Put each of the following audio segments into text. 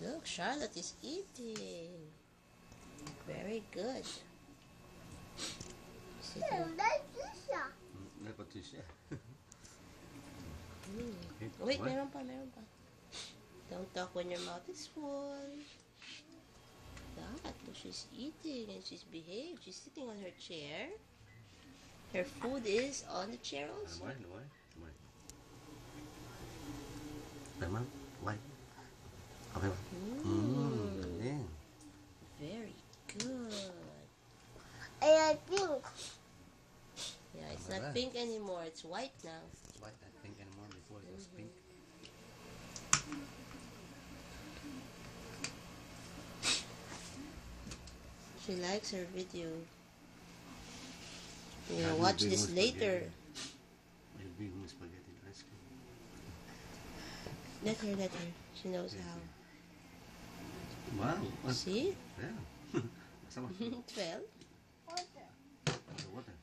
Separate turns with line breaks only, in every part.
Look, Charlotte is eating. Very good. Wait, meron pa. Don't talk when your mouth is full. That, look, she's eating and she's behaved. She's sitting on her chair. Her food is on the chair also. Very good.
I think.
Yeah, it's not pink anymore. It's white now.
It's white, not pink anymore. Before it was pink.
She likes her video. We're gonna watch this later.
You'll be with spaghetti and ice cream.
Let her. She knows how.
Wow.
See?
Yeah. Sama.
12.
Water. Water.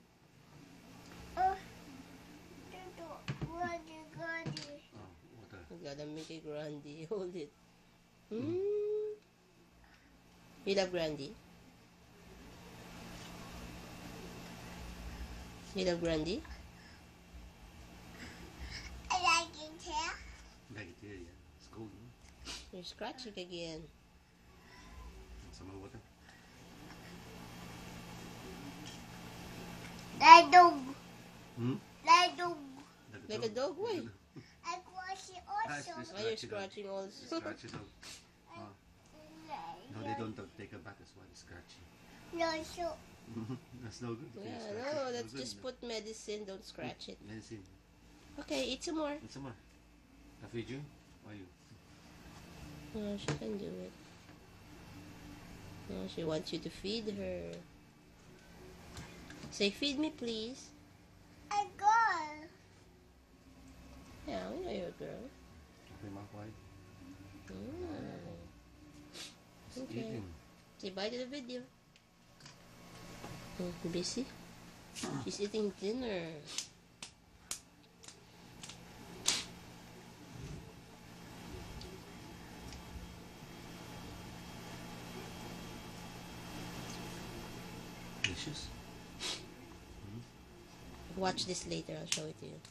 We gotta make a Grande. Hold it. You love Grande? You love Grande?
I like it here.
Like it here, yeah. It's cold, no?
You're scratching again.
Some more water.
Like dog. Like dog.
Like a dog, why?
I wash it also.
Why you're scratching also?
Scratch it out. No, they don't take a bath. That's why it's scratchy.
No, so.
That's no good.
Yeah, no, let's just put medicine. Don't scratch it.
Medicine.
Okay, eat some more.
Eat some more. I feed you? Or you?
No, she can do it. No, she wants you to feed her. Say, feed me, please.
I go.
Yeah, we know you're a girl.
Okay, mouth wide.
Okay.
Eating.
Say bye to the video. Busy? She's eating dinner.
Delicious.
Watch this later. I'll show it to you.